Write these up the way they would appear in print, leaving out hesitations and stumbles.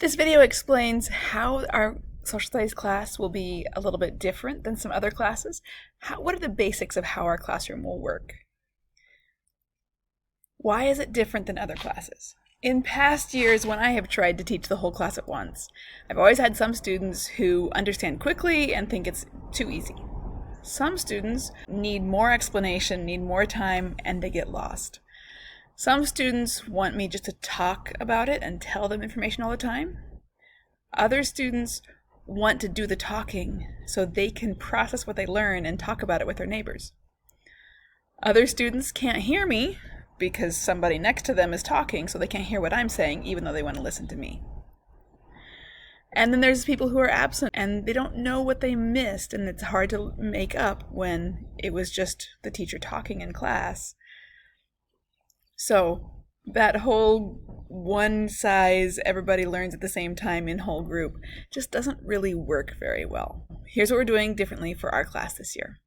This video explains how our social studies class will be a little bit different than some other classes. What are the basics of how our classroom will work? Why is it different than other classes? In past years, when I have tried to teach the whole class at once, I've always had some students who understand quickly and think it's too easy. Some students need more explanation, need more time, and they get lost. Some students want me just to talk about it and tell them information all the time. Other students want to do the talking so they can process what they learn and talk about it with their neighbors. Other students can't hear me because somebody next to them is talking, so they can't hear what I'm saying even though they want to listen to me. And then there's people who are absent and they don't know what they missed, and it's hard to make up when it was just the teacher talking in class. So that whole one size, everybody learns at the same time in whole group just doesn't really work very well. Here's what we're doing differently for our class this year.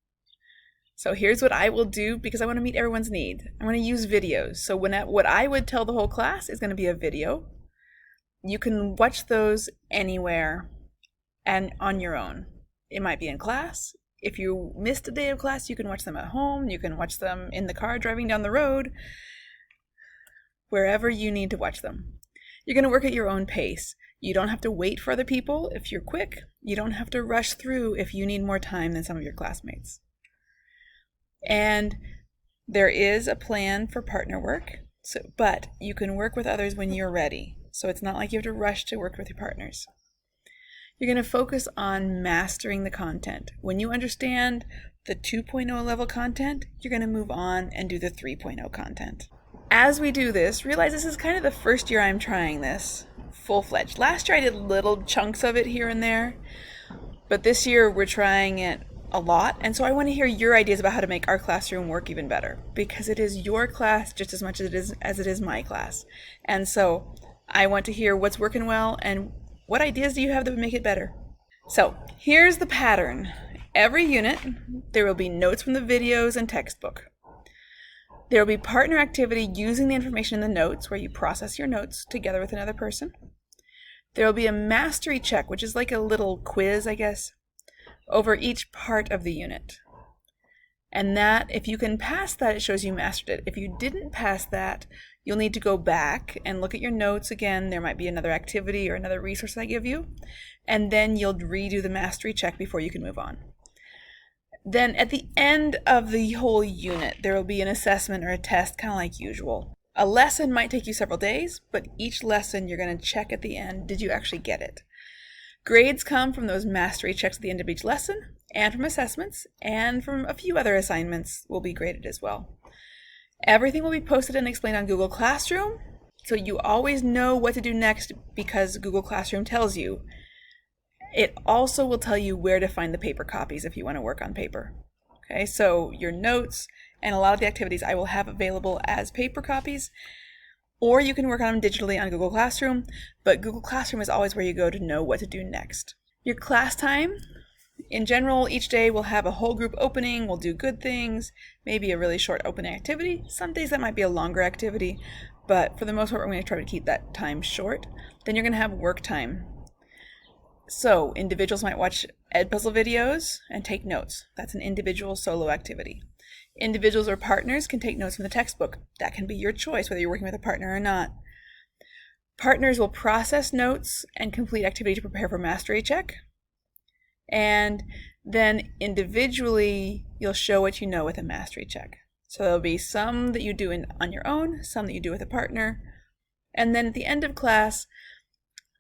So here's what I will do because I want to meet everyone's need. I'm going to use videos. So what I would tell the whole class is going to be a video. You can watch those anywhere and on your own. It might be in class. If you missed a day of class, you can watch them at home. You can watch them in the car driving down the road. Wherever you need to watch them. You're going to work at your own pace. You don't have to wait for other people if you're quick. You don't have to rush through if you need more time than some of your classmates. And there is a plan for partner work, but you can work with others when you're ready. So it's not like you have to rush to work with your partners. You're going to focus on mastering the content. When you understand the 2.0 level content, you're going to move on and do the 3.0 content. As we do this, realize this is kind of the first year I'm trying this full-fledged. Last year I did little chunks of it here and there, but this year we're trying it a lot, and so I want to hear your ideas about how to make our classroom work even better, because it is your class just as much as it is my class. And so I want to hear what's working well and what ideas do you have that would make it better. So here's the pattern. Every unit, there will be notes from the videos and textbook. There will be partner activity using the information in the notes where you process your notes together with another person. There will be a mastery check, which is like a little quiz, I guess, over each part of the unit. And that, if you can pass that, it shows you mastered it. If you didn't pass that, you'll need to go back and look at your notes again. There might be another activity or another resource I give you, and then you'll redo the mastery check before you can move on. Then at the end of the whole unit, there will be an assessment or a test, kind of like usual. A lesson might take you several days, but each lesson you're going to check at the end, did you actually get it? Grades come from those mastery checks at the end of each lesson, and from assessments, and from a few other assignments will be graded as well. Everything will be posted and explained on Google Classroom, so you always know what to do next because Google Classroom tells you. It also will tell you where to find the paper copies if you want to work on paper. Okay, so your notes and a lot of the activities I will have available as paper copies, or you can work on them digitally on Google Classroom, but Google Classroom is always where you go to know what to do next. Your class time, in general, each day we'll have a whole group opening, we'll do good things, maybe a really short opening activity. Some days that might be a longer activity, but for the most part, we're going to try to keep that time short. Then you're going to have work time. So individuals might watch Edpuzzle videos and take notes. That's an individual solo activity. Individuals or partners can take notes from the textbook. That can be your choice, whether you're working with a partner or not. Partners will process notes and complete activity to prepare for mastery check. And then individually, you'll show what you know with a mastery check. So there'll be some that you do on your own, some that you do with a partner. And then at the end of class,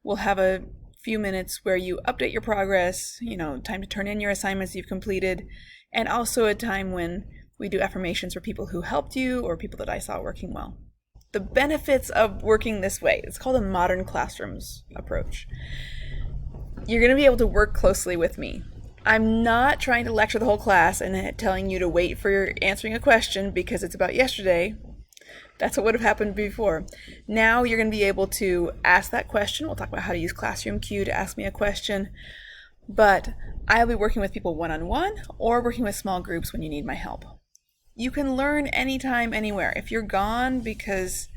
we'll have a few minutes where you update your progress, time to turn in your assignments you've completed, and also a time when we do affirmations for people who helped you or people that I saw working well. The benefits of working this way, it's called a modern classrooms approach. You're going to be able to work closely with me. I'm not trying to lecture the whole class and telling you to wait for your answering a question because it's about yesterday. That's what would have happened before. Now you're going to be able to ask that question. We'll talk about how to use Classroom Q to ask me a question. But I'll be working with people one-on-one or working with small groups when you need my help. You can learn anytime, anywhere. If you're gone because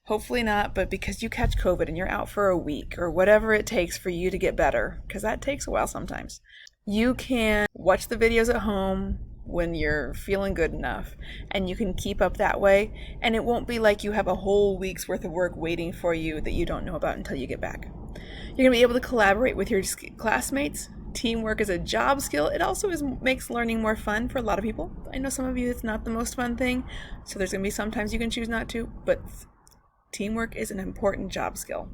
Hopefully not, but because you catch COVID and you're out for a week or whatever it takes for you to get better, because that takes a while sometimes, you can watch the videos at home when you're feeling good enough, and you can keep up that way, and it won't be like you have a whole week's worth of work waiting for you that you don't know about until you get back. You're going to be able to collaborate with your classmates. Teamwork is a job skill. It also makes learning more fun for a lot of people. I know some of you it's not the most fun thing, so there's going to be sometimes you can choose not to, but teamwork is an important job skill,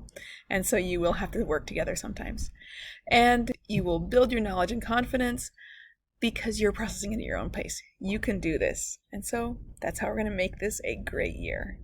and so you will have to work together sometimes. And you will build your knowledge and confidence because you're processing it at your own pace. You can do this. And so that's how we're going to make this a great year.